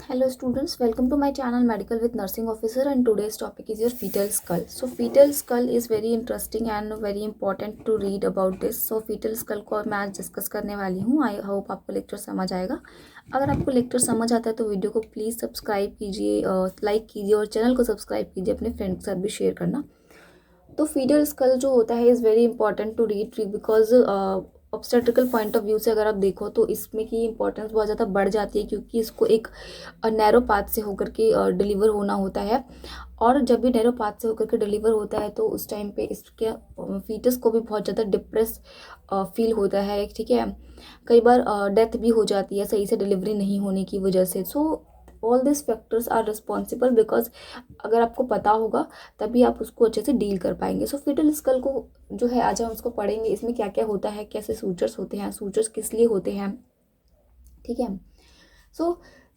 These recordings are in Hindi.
Hello students, welcome to my channel Medical with Nursing Officer, and today's topic is your fetal skull. So fetal skull is very interesting and very important to read about this. So fetal skull को मैं आज डिस्कस करने वाली हूँ. आई होप आपको लेक्चर समझ आएगा. अगर आपको लेक्चर समझ आता है तो वीडियो को प्लीज़ सब्सक्राइब कीजिए, लाइक कीजिए और चैनल को सब्सक्राइब कीजिए, अपने फ्रेंड के साथ भी शेयर करना. तो फीटल स्कल जो होता है is very important to read because obstetrical point of view से अगर आप देखो तो इसमें की इंपॉर्टेंस बहुत ज़्यादा बढ़ जाती है, क्योंकि इसको एक नैरो पाथ से होकर के डिलीवर होना होता है. और जब भी नैरो पाथ से होकर के डिलीवर होता है तो उस टाइम पे इसके फीटस को भी बहुत ज़्यादा डिप्रेस फील होता है. ठीक है, कई बार डेथ भी हो जाती है सही से डिलीवरी नहीं होने की वजह से. So all this factors are responsible because अगर आपको पता होगा तभी आप उसको अच्छे से डील कर पाएंगे. सो फिटल स्कल को जो है आज हम उसको पढ़ेंगे. इसमें क्या क्या होता है, कैसे सूचर्स होते हैं, सूचर्स किस लिए होते हैं. ठीक है. सो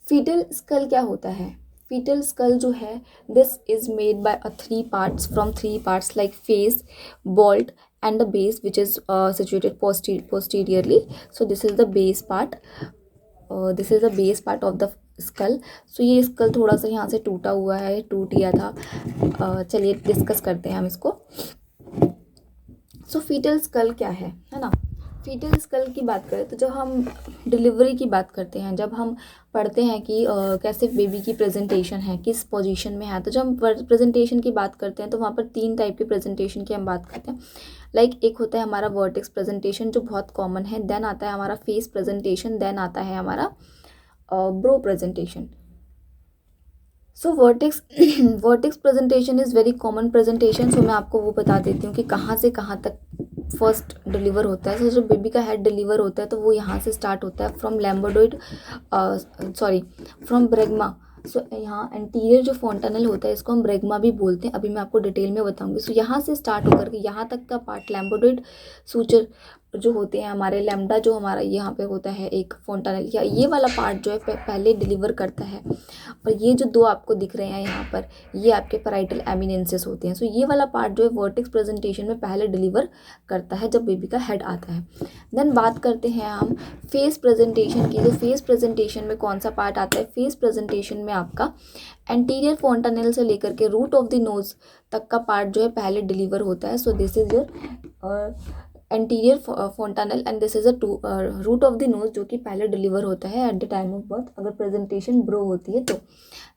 फिटल स्कल क्या होता है? फिटल स्कल जो है this is made by three parts from three parts like face, bolt and the base which is situated posteriorly. So this is the base part. This is the base part of the skull. So ये स्कल थोड़ा सा यहाँ से टूटा हुआ है, टूट गया था. चलिए डिस्कस करते हैं हम इसको. सो फीटल स्कल क्या है ना. फीटल स्कल की बात करें तो जब हम डिलीवरी की बात करते हैं, जब हम पढ़ते हैं कि कैसे बेबी की प्रेजेंटेशन है, किस पोजीशन में है, तो जब हम प्रेजेंटेशन की बात करते हैं तो वहाँ पर 3 टाइप की प्रेजेंटेशन की हम बात करते हैं. लाइक एक होता है हमारा वर्टेक्स प्रेजेंटेशन जो बहुत कॉमन है, देन आता है हमारा फेस प्रेजेंटेशन, देन आता है हमारा brow presentation. So vertex presentation is very common presentation. So मैं आपको वो बता देती हूँ कि कहाँ से कहाँ तक फर्स्ट डिलीवर होता है. सो जब बेबी का हेड डिलीवर होता है तो वो यहाँ से स्टार्ट होता है फ्रॉम लैम्बोडोइड, फ्रॉम ब्रेगमा. सो यहाँ एंटीरियर जो फोंटानेल होता है इसको हम ब्रेगमा भी बोलते हैं, अभी मैं आपको डिटेल में बताऊंगी. सो यहाँ से स्टार्ट होकर के यहाँ तक का पार्ट लैम्बोडोइड सूचर जो होते हैं हमारे, लैम्बडा जो हमारा यहाँ पे होता है एक फोंटानेल, या ये वाला पार्ट जो है पहले डिलीवर करता है. और ये जो 2 आपको दिख रहे हैं यहाँ पर, ये आपके पैराइटल एमिनेंसेस होते हैं. सो ये वाला पार्ट जो है वर्टेक्स प्रेजेंटेशन में पहले डिलीवर करता है जब बेबी का हेड आता है. देन बात करते हैं हम फेस प्रेजेंटेशन की. तो फेस प्रेजेंटेशन में कौन सा पार्ट आता है? फेस प्रेजेंटेशन में आपका एंटीरियर फोंटानेल से लेकर के रूट ऑफ द नोज तक का पार्ट जो है पहले डिलीवर होता है. So this is your anterior fontanelle and this is a root of the nose जो कि पहले डिलीवर होता है at the time of birth, अगर प्रेजेंटेशन ब्रो होती है तो.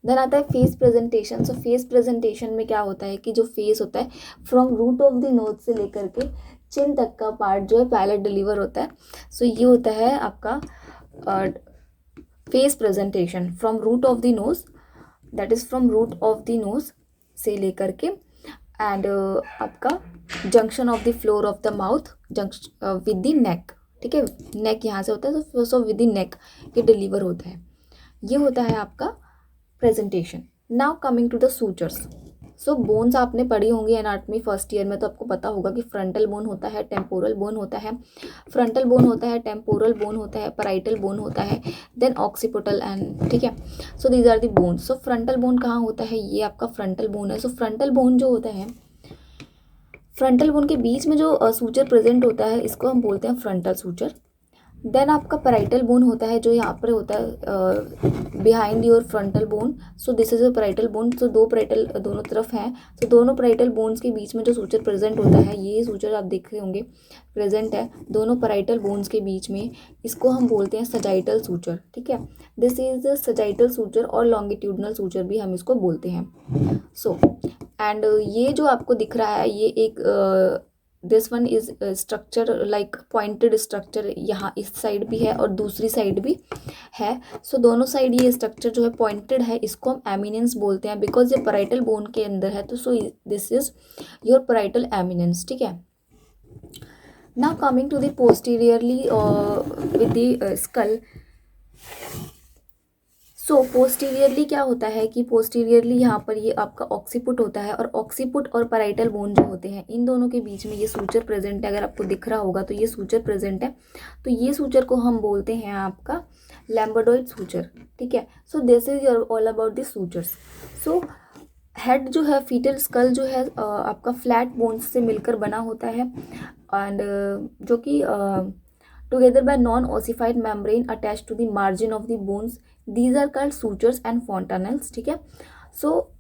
देन आता है face presentation. So face presentation में क्या होता है कि जो फेस होता है from root of the nose से लेकर के चिन तक का पार्ट जो है पहले डिलीवर होता है. सो ये होता है आपका face presentation from root of the nose, that is from root of the nose से लेकर के एंड आपका junction of the floor of the mouth with the neck. ठीक है, नेक यहाँ से होता है तो सो विद द नेक ये डिलीवर होता है. ये होता है आपका presentation. Now coming to the sutures. So bones आपने पढ़ी होंगी एनाटॉमी फर्स्ट ईयर में, तो आपको पता होगा कि फ्रंटल बोन होता है, टेम्पोरल बोन होता है, फ्रंटल बोन होता है, टेम्पोरल बोन होता है, पैराइटल बोन होता है, देन ऑक्सीपिटल एंड. ठीक है, so these are the bones. So frontal bone कहाँ होता है? ये आपका फ्रंटल बोन है. सो फ्रंटल बोन जो होता है, फ्रंटल बोन के बीच में जो सूचर प्रेजेंट होता है इसको हम बोलते हैं फ्रंटल सूचर. देन आपका पैराइटल बोन होता है जो यहाँ पर होता है behind your frontal bone. So this is a parietal bone. So 2 parietal दोनों तरफ हैं. सो दोनों पैराइटल बोन्स के बीच में जो सूचर प्रेजेंट होता है, ये सूचर आप देख रहे होंगे प्रेजेंट है दोनों पैराइटल बोन्स के बीच में, इसको हम बोलते हैं सजाइटल सूचर. ठीक है, this is the sagittal suture और लॉन्गिट्यूडनल सूचर भी हम इसको बोलते हैं. सो एंड ये जो आपको दिख रहा है ये एक this one is structure like pointed structure, यहाँ इस साइड भी है और दूसरी साइड भी है. सो दोनों साइड ये स्ट्रक्चर जो है पॉइंटेड है, इसको हम एमिनेंस बोलते हैं बिकॉज ये पैराइटल बोन के अंदर है. तो so this is your parietal eminence. ठीक है. Now coming to the posteriorly with the skull. So posteriorly क्या होता है कि पोस्टीरियरली यहाँ पर ये आपका ऑक्सीपुट होता है, और ऑक्सीपुट और पैराइटल बोन जो होते हैं इन दोनों के बीच में ये सूचर प्रेजेंट है. अगर आपको दिख रहा होगा तो ये सूचर प्रेजेंट है. तो ये सूचर को हम बोलते हैं आपका लैम्बोडोइड सूचर. ठीक है. So this is your all about the sutures. So head जो है, फीटल स्कल जो है आपका फ्लैट बोन्स से मिलकर बना होता है एंड जो कि together by non ossified membrane attach to the margin of the bones, these are called sutures and fontanelles. ठीक है, सो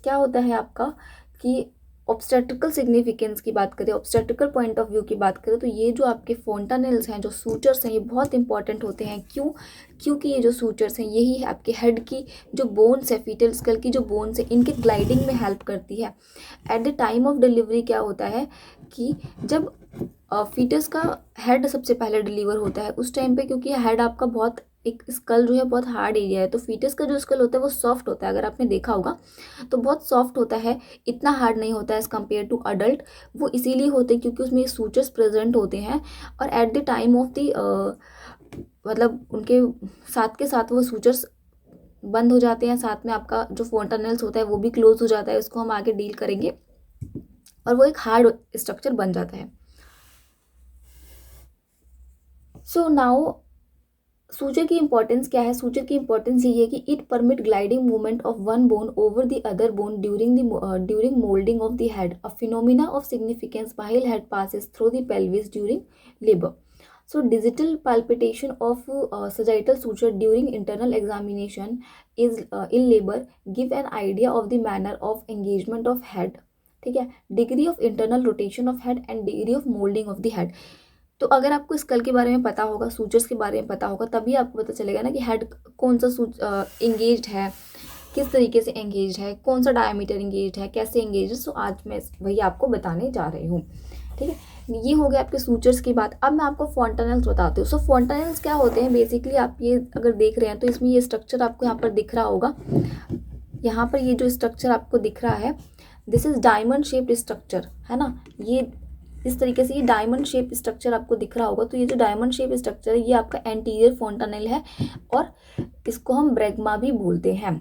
क्या होता है आपका कि ऑब्स्टेट्रिकल सिग्निफिकेंस की बात करें, ऑब्स्टेट्रिकल पॉइंट ऑफ व्यू की बात करें, तो ये जो आपके फोंटानेल्स हैं, जो सूचर्स हैं, ये बहुत इंपॉर्टेंट होते हैं। क्यों? क्योंकि ये जो सूचर्स हैं यही है आपके हेड की जो बोन्स है, फीटल स्कल की जो बोन्स है, इनके ग्लाइडिंग में हेल्प करती है। At the time of delivery क्या होता है कि जब फीटस का हेड सबसे पहले डिलीवर होता है, उस टाइम पे क्योंकि हेड आपका बहुत, एक स्कल जो है बहुत हार्ड एरिया है, तो फीटस का जो स्कल होता है वो सॉफ्ट होता है, अगर आपने देखा होगा तो बहुत सॉफ्ट होता है, इतना हार्ड नहीं होता है एज़ कम्पेयर टू अडल्ट। वो इसीलिए होते हैं क्योंकि उसमें सूचर्स प्रेजेंट होते हैं, और eight the time of the मतलब उनके साथ के साथ वो सूचर्स बंद हो जाते हैं, साथ में आपका जो फोंटानेल्स होता है वो भी क्लोज हो जाता है, उसको हम आगे डील करेंगे, और वो एक हार्ड स्ट्रक्चर बन जाता है। सो नाउ सूचर की इंपॉर्टेंस क्या है? सूचर की इंपॉर्टेंस ये है कि it permit gliding movement of one bone over the other bone during moulding of the head, a phenomena of significance while head passes through the pelvis during labour. So digital palpitation of sagittal suture during internal examination is in labor give an idea of the manner of engagement of head. ठीक है, degree of internal rotation of head and degree of moulding of the head. तो अगर आपको स्कल के बारे में पता होगा, सूचर्स के बारे में पता होगा, तभी आपको पता चलेगा ना कि हेड कौन सा एंगेज्ड है, किस तरीके से एंगेज्ड है, कौन सा डायमीटर एंगेज्ड है, कैसे एंगेज है। सो आज मैं वही आपको बताने जा रही हूँ। ठीक है, ये हो गया आपके सूचर्स की बात। अब मैं आपको फोंटानेल्स बताती हूँ। सो फोंटानेल्स क्या होते हैं? बेसिकली आप ये अगर देख रहे हैं तो इसमें ये स्ट्रक्चर आपको यहाँ पर दिख रहा होगा, यहाँ पर ये जो स्ट्रक्चर आपको दिख रहा है, this is diamond shaped structure, है ना। ये इस तरीके से ये डायमंड शेप स्ट्रक्चर आपको दिख रहा होगा। तो ये जो डायमंड शेप स्ट्रक्चर है ये आपका एंटीरियर फोंटानेल है, और इसको हम ब्रैग्मा भी बोलते हैं।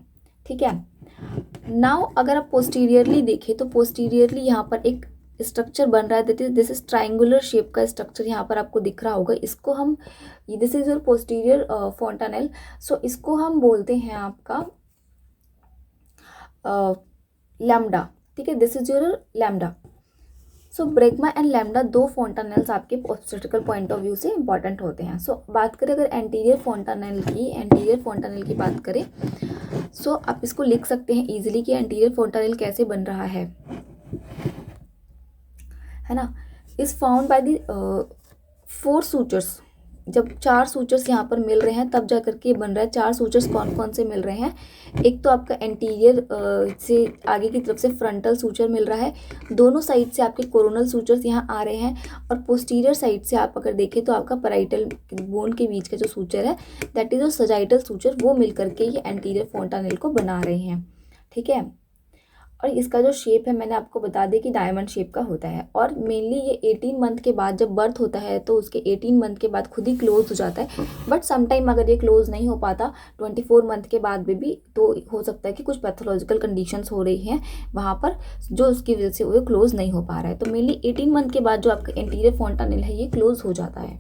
ठीक है, नाउ अगर आप पोस्टीरियरली देखें तो पोस्टीरियरली यहाँ पर एक स्ट्रक्चर बन रहा है, दिस इज ट्राइंगुलर शेप का स्ट्रक्चर यहाँ पर आपको दिख रहा होगा। इसको हम, this is your posterior fontanelle, so इसको हम बोलते हैं आपका लैम्डा। ठीक है, this is your lambda. So bregma and lambda दो फोंटानेल्स आपके ऑब्स्टेट्रिकल पॉइंट ऑफ व्यू से इंपॉर्टेंट होते हैं। सो बात करें अगर एंटीरियर फोंटानेल की बात करें, सो आप इसको लिख सकते हैं इजीली कि एंटीरियर फोंटानेल कैसे बन रहा है ना। Is found by the 4 sutures. जब 4 सूचर्स यहाँ पर मिल रहे हैं तब जा करके ये बन रहा है। 4 सूचर्स कौन कौन से मिल रहे हैं? एक तो आपका एंटीरियर से आगे की तरफ से फ्रंटल सूचर मिल रहा है, दोनों साइड से आपके कोरोनल सूचर्स यहाँ आ रहे हैं, और पोस्टीरियर साइड से आप अगर देखें तो आपका पैराइटल बोन के बीच का जो सूचर है, दैट इज जो सजाइटल सूचर, वो मिल करके ये एंटीरियर फोंटानेल को बना रहे हैं। ठीक है, और इसका जो शेप है मैंने आपको बता दिया कि डायमंड शेप का होता है, और मेनली ये 18 मंथ के बाद जब बर्थ होता है तो उसके 18 मंथ के बाद खुद ही क्लोज हो जाता है। बट समटाइम अगर ये क्लोज नहीं हो पाता 24 मंथ के बाद भी तो हो सकता है कि कुछ पैथोलॉजिकल कंडीशंस हो रही हैं वहाँ पर, जो उसकी वजह से वो क्लोज नहीं हो पा रहा है। तो मेनली 18 मंथ के बाद जो आपका एंटीरियर फोंटानेल है ये क्लोज हो जाता है।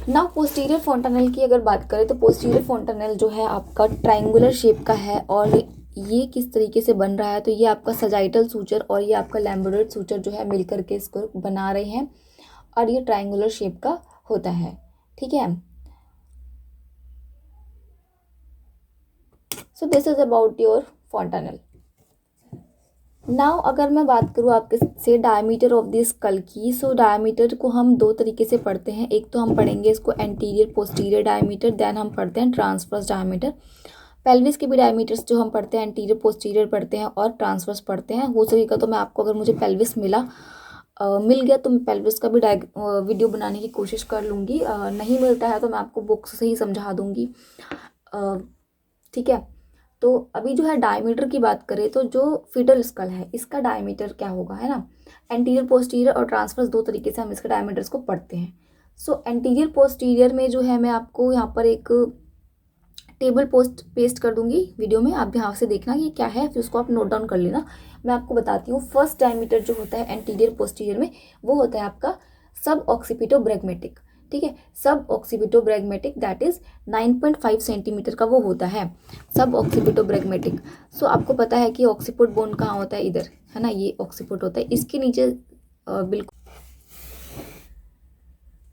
नाउ पोस्टीरियर फोंटानेल की अगर बात करें तो पोस्टीरियर फोंटानेल जो है आपका ट्राइंगुलर शेप का है, और ये किस तरीके से बन रहा है? तो ये आपका सजाइटल सूचर और ये आपका लैम्बोडोइड सूचर जो है मिलकर के इसको बना रहे हैं, और ये ट्राइंगुलर शेप का होता है। ठीक है, so this is about your fontanelle. Now अगर मैं बात करूँ आपके से डायमीटर ऑफ द स्कल की, सो डायमीटर को हम 2 तरीके से पढ़ते हैं। एक तो हम पढ़ेंगे इसको एंटीरियर पोस्टीरियर डायमीटर, देन हम पढ़ते हैं ट्रांसवर्स डायमीटर। पेल्विस के भी डायमीटर्स जो हम पढ़ते हैं एंटीरियर पोस्टीरियर पढ़ते हैं और ट्रांसवर्स पढ़ते हैं। हो सकेगा तो मैं आपको, अगर मुझे पेल्विस मिल गया तो मैं पेल्विस का भी वीडियो बनाने की कोशिश कर लूँगी, नहीं मिलता है तो मैं आपको बुक्स से ही समझा दूँगी। ठीक है, तो अभी जो है डायमीटर की बात करें तो जो फीटल स्कल है इसका डायमीटर क्या होगा, है ना। एंटीरियर पोस्टीरियर और ट्रांसवर्स 2 तरीके से हम इसके डायमीटर्स को पढ़ते हैं। सो एंटीरियर पोस्टीरियर में जो है मैं आपको यहाँ पर एक टेबल पेस्ट कर दूंगी वीडियो में, आप यहाँ से देखना कि क्या है, फिर उसको आप नोट डाउन कर लेना। मैं आपको बताती हूँ। फर्स्ट डायमीटर जो होता है एंटीरियर पोस्टीरियर में वो होता है आपका सब ऑक्सीपिटो ब्रैग्मेटिक। ठीक है, sub occipito ब्रैग्मेटिक that is 9.5 centimetre का वो होता है सब ऑक्सीपिटो ब्रैग्मेटिक। सो आपको पता है कि ऑक्सीपिट बोन कहाँ होता है, इधर, है ना, ये ऑक्सीपिट होता है। इसके नीचे बिल्कुल।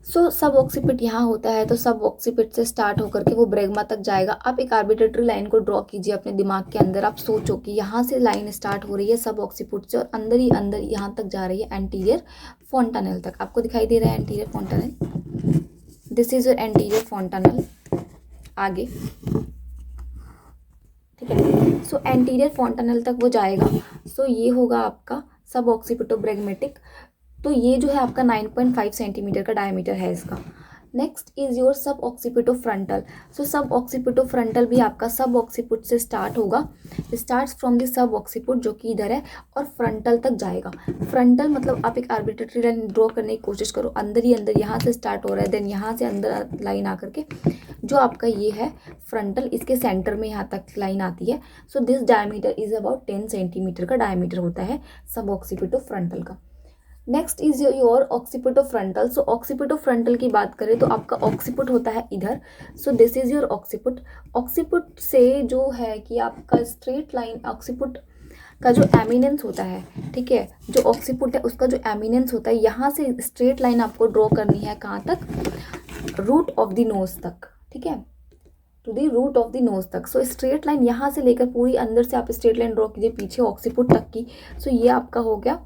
सो सब ऑक्सीपिट यहाँ होता है, तो सब ऑक्सीपिट से स्टार्ट होकर के वो ब्रेगमा तक जाएगा। आप एक आर्बिट्रेटरी लाइन को ड्रॉ कीजिए अपने दिमाग के अंदर। आप सोचो कि यहाँ से लाइन स्टार्ट हो रही है सब ऑक्सीपिट से और अंदर ही अंदर यहाँ तक जा रही है एंटीरियर फॉन्टानेल तक। आपको दिखाई दे रहा है anterior fontanelle, this is your anterior fontanelle. आगे ठीक है, सो एंटीरियर फॉन्टानेल तक वो जाएगा। सो ये होगा आपका सब ऑक्सीपिटोब्रेगमेटिक। तो ये जो है आपका 9.5 सेंटीमीटर का डायमीटर है इसका। नेक्स्ट इज योर सब ऑक्सीपिटो फ्रंटल। सो सब ऑक्सीपिटो फ्रंटल भी आपका सब ऑक्सीपुट से स्टार्ट होगा, starts from the sub occiput जो कि इधर है और फ्रंटल तक जाएगा। फ्रंटल मतलब आप एक आर्बिट्रेटरी लाइन ड्रॉ करने की कोशिश करो, अंदर ही अंदर यहाँ से स्टार्ट हो रहा है, देन यहाँ से अंदर लाइन आकर के जो आपका ये है फ्रंटल, इसके सेंटर में यहाँ तक लाइन आती है। So this diameter is about 10 centimetre का डायमीटर होता है सब ऑक्सीपिटो फ्रंटल का। Next is your occipito frontal. So occipito frontal की बात करें तो आपका ऑक्सीपुट होता है इधर। So this is your occiput. Occiput से जो है कि आपका स्ट्रेट लाइन, ऑक्सीपुट का जो एमिनेंस होता है, ठीक है, जो ऑक्सीपुट है उसका जो एमिनेंस होता है, यहाँ से स्ट्रेट लाइन आपको ड्रॉ करनी है कहाँ तक, रूट ऑफ द नोज तक, ठीक है, to the root of the nose तक। सो स्ट्रेट लाइन यहाँ से लेकर पूरी अंदर से आप स्ट्रेट लाइन ड्रॉ कीजिए पीछे ऑक्सीपुट तक की। सो ये आपका हो गया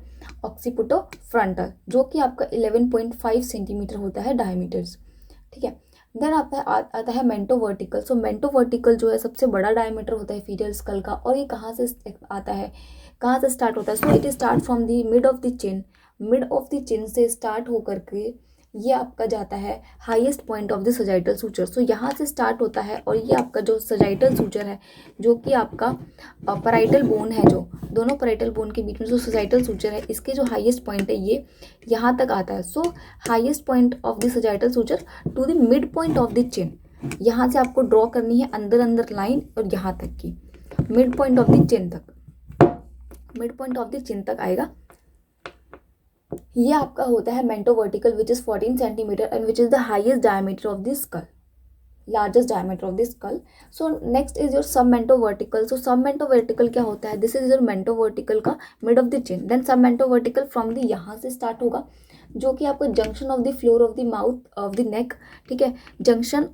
ऑक्सीपुटो फ्रंटल जो कि आपका 11.5 सेंटीमीटर होता है डायमीटर्स, ठीक है। देन आता है मेंटो वर्टिकल। सो मेंटो वर्टिकल जो है सबसे बड़ा डायमीटर होता है फीटल स्कल का, और ये कहाँ से आता है, कहाँ से स्टार्ट होता है। So it start from the mid of the chin, mid of the chin से स्टार्ट होकर के ये आपका जाता है highest point of the sagittal suture. So यहाँ से स्टार्ट होता है और ये आपका जो सजाइटल सूचर है जो कि आपका पैराइटल बोन है, जो दोनों पैराइटल बोन के बीच में जो सजाइटल सूचर है, इसके जो हाईएस्ट पॉइंट है ये यहाँ तक आता है। So highest point of the sagittal suture to the mid point of the chin, यहाँ से आपको ड्रॉ करनी है अंदर अंदर लाइन और यहाँ तक की mid point of the chin तक, mid point of the chin तक आएगा। ये आपका होता है mento vertical which is 14 centimetre and which is the highest diameter of the skull, largest diameter of the skull. So next is your sub mento vertical. सो सब मेंटो वर्टिकल क्या होता है, this is your mento vertical का mid of the chin. Then sub mento vertical from the यहाँ से स्टार्ट होगा जो कि आपको junction of the floor of the mouth of the neck, ठीक है, junction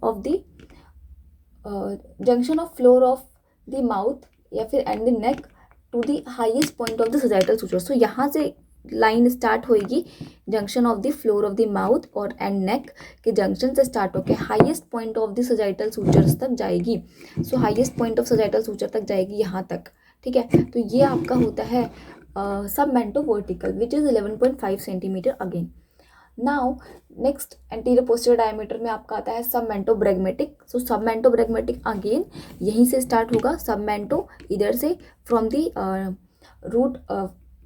of floor of the mouth या फिर and the neck to the highest point of the sagittal suture. So यहाँ से लाइन स्टार्ट होएगी junction of the floor of the mouth और एंड नेक के जंक्शन से स्टार्ट होकर highest point of the sagittal sutures तक जाएगी। So highest point of sagittal suture तक जाएगी यहाँ तक, ठीक है। तो ये आपका होता है sub mento vertical which is 11.5 centimetre again. Now next anterior posterior diameter में आपका आता है सब मेंटो ब्रेगमेटिक। सो सब मेंटो ब्रेगमेटिक अगेन यहीं से स्टार्ट होगा, सब मेंटो इधर से from the root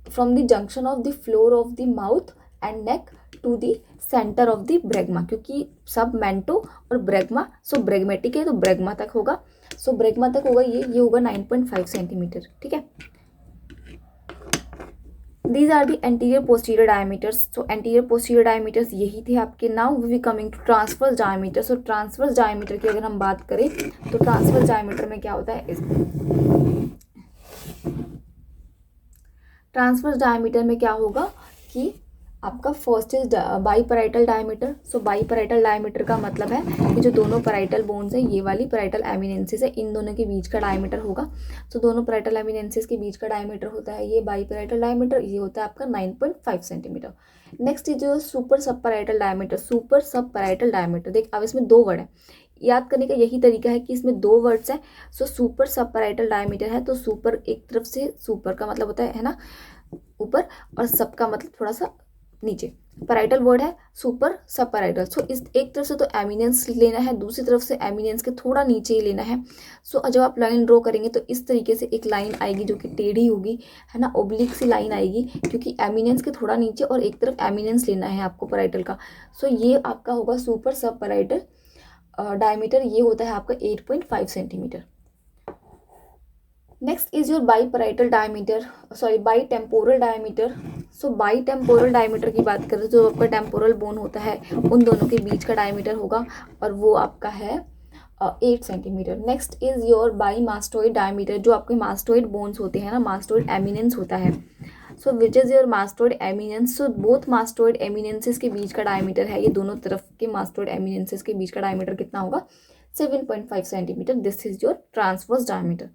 from the junction of the floor of the mouth and neck to the center of the bregma, क्योंकि सब मेंटो और ब्रेगमा, सो ब्रेगमेटिक है तो ब्रेगमा तक होगा। सो ब्रेगमा तक होगा ये होगा 9.5 सेंटीमीटर, ठीक है। These are the anterior posterior diameters. So anterior posterior diameters यही थे आपके। Now we coming to transverse diameter. So transverse diameter की अगर हम बात करें तो ट्रांसवर्स डायमीटर में क्या होता है, ट्रांसवर्स डायमीटर में क्या होगा कि आपका first is biparietal diameter. So biparietal diameter का मतलब है कि जो दोनों पैराइटल बोन्स हैं, ये वाली पैराइटल एमिनेंसिस है, इन दोनों के बीच का डायमीटर होगा। सो दोनों पैराइटल एमिनेंसिस के बीच का डायमीटर होता है ये बाईपैराइटल डायमीटर, ये होता है आपका 9.5 सेंटीमीटर। नेक्स्ट इज जो सुपर सब पैराइटल डायमीटर। सुपर सब पैराइटल डायमीटर, देख अब इसमें दो वर्ड है, याद करने का यही तरीका है कि इसमें दो वर्ड्स हैं। सो सुपर सब पैराइटल डायमीटर है तो सुपर एक तरफ से, सुपर का मतलब होता है ना ऊपर, और सब का मतलब थोड़ा सा नीचे। पैराइटल वर्ड है सुपर सब पैराइटल। सो इस एक तरफ से तो एमिनेंस लेना है, दूसरी तरफ से एमिनेंस के थोड़ा नीचे ही लेना है। सो जब आप लाइन ड्रॉ करेंगे तो इस तरीके से एक लाइन आएगी जो कि टेढ़ी होगी, है ना, ओब्लिक सी लाइन आएगी, क्योंकि एमिनेंस के थोड़ा नीचे और एक तरफ एमिनेंस लेना है आपको पैराइटल का। सो ये आपका होगा सुपर सब पैराइटल डायमीटर, ये होता है आपका 8.5 centimetre. Next is your biparietal diameter, sorry bitemporal diameter. So bitemporal diameter की बात करें तो जो आपका टेम्पोरल बोन होता है उन दोनों के बीच का डायमीटर होगा और वो आपका है 8 centimetre. Next is your bimastoid diameter, जो आपके मास्टोइड बोन्स होते हैं ना, मास्टोइड एमिनेंस होता है। So which is your mastoid eminence, so both mastoid eminences के बीच का डायमीटर है, ये दोनों तरफ के मास्टोइड एमिनेंसेस के बीच का डायमीटर कितना होगा 7.5 centimetre, this is your transverse diameter.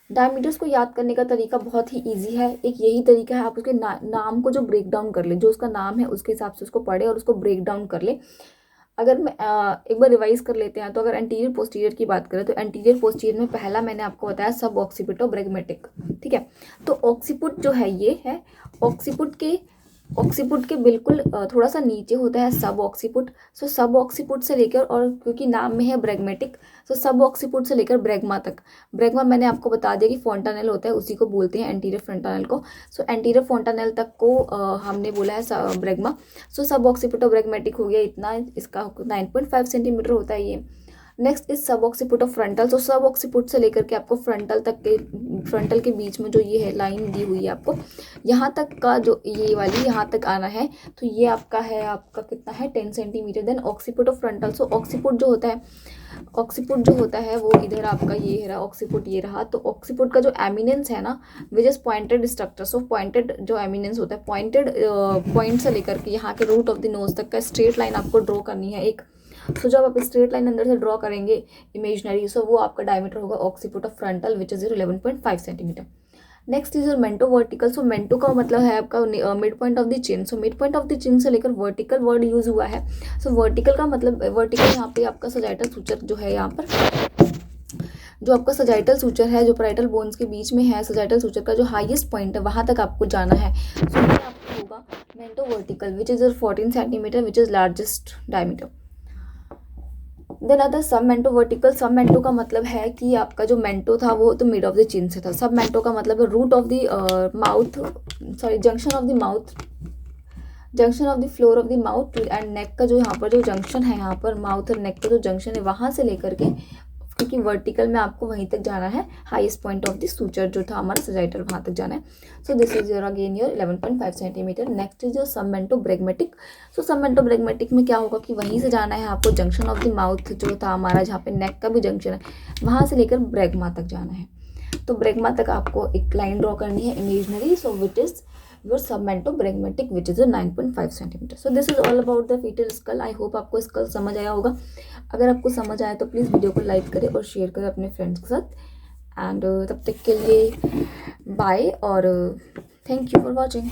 Diameters को याद करने का तरीका बहुत ही इजी है, एक यही तरीका है, आप उसके नाम को जो ब्रेक डाउन कर ले, जो उसका नाम है उसके हिसाब से उसको पढ़े और उसको ब्रेक डाउन कर ले। अगर मैं एक बार रिवाइज कर लेते हैं, तो अगर एंटीरियर पोस्टीरियर की बात करें तो एंटीरियर पोस्टीरियर में पहला मैंने आपको बताया सब ऑक्सीपिट और ब्रैग्मेटिक, ठीक है। तो ऑक्सीपुट जो है ये है, ऑक्सीपुट के बिल्कुल थोड़ा सा नीचे होता है सब ऑक्सीपुट। सो सब ऑक्सीपुट से लेकर, और क्योंकि नाम में है ब्रैग्मेटिक, सो सब ऑक्सीपुट से लेकर ब्रैग्मा तक। ब्रैग्मा मैंने आपको बता दिया कि फोंटानेल होता है, उसी को बोलते हैं एंटीरियर फ्रंटानेल को। सो एंटीरियर फोंटानेल तक को हमने बोला है ब्रैग्मा। सो सब ऑक्सीपुट और ब्रैग्मेटिक हो गया इतना, इसका 9.5 सेंटीमीटर होता है ये। नेक्स्ट इज सब ऑक्सीपुट ऑफ फ्रंटल। तो सब ऑक्सीपुट से लेकर के आपको फ्रंटल तक के, फ्रंटल के बीच में जो ये है लाइन दी हुई है आपको, यहाँ तक का जो ये वाली यहाँ तक आना है, तो ये आपका है, आपका कितना है 10 centimetre. Then occiput of frontal, so occiput जो होता है वो इधर आपका ये रहा, ऑक्सीपुट ये रहा। तो ऑक्सीपुट का जो एमिनेंस है ना, which is pointed structure, so pointed जो एमिनेंस होता है, पॉइंटेड पॉइंट से लेकर के यहाँ के रूट ऑफ द नोज तक का स्ट्रेट लाइन आपको ड्रॉ करनी है एक। तो जब आप स्ट्रेट लाइन अंदर से ड्रॉ करेंगे इमेजनरी, सो वो आपका डायमीटर होगा occiput of frontal which is 11.5 centimetre. Next is your mento vertical. So mento का मतलब है आपका mid point of the chin. So mid point of the chin से लेकर वर्टिकल वर्ड यूज हुआ है। सो वर्टिकल का मतलब, वर्टिकल यहाँ पे आपका सजाइटल सूचर जो है, यहाँ पर जो आपका सजाइटल सूचर है, जो पैराइटल बोन्स के बीच में है, सजाइटल सूचर का जो हाईएस्ट पॉइंट है वहाँ तक आपको जाना है। सो ये आपको होगा mento vertical which is 14 centimetre which is largest diameter. Then आता है सब मेंटो वर्टिकल। सब मेंटो का मतलब है कि आपका जो मेंटो था वो तो मिड ऑफ द चिन से था। सब मेंटो का मतलब है root of the mouth, sorry junction of the mouth, junction of the floor of the mouth and neck का जो यहाँ पर जो जंक्शन है, यहाँ पर माउथ और नेक का जो जंक्शन है वहाँ से लेकर के, क्योंकि वर्टिकल में आपको वहीं तक जाना है, highest point of the suture जो था हमारा सजाइटल वहाँ तक जाना है। So this is your again your 11.5 centimetre. Next is your submento bregmatic. So submento bregmatic में क्या होगा कि वहीं से जाना है आपको, जंक्शन ऑफ द माउथ जो था हमारा, जहाँ पे नेक का भी जंक्शन है, वहाँ से लेकर ब्रैग्मा तक जाना है। तो ब्रैग्मा तक आपको एक लाइन ड्रॉ करनी है imaginary, so which is your submento bregmatic which is 9.5 centimetre. So this is all about the fetal skull. I hope आपको स्कल समझ आया होगा। अगर आपको समझ आया तो प्लीज़ वीडियो को लाइक करें और शेयर करें अपने फ्रेंड्स के साथ। एंड तब तक के लिए बाय और थैंक यू फॉर वॉचिंग।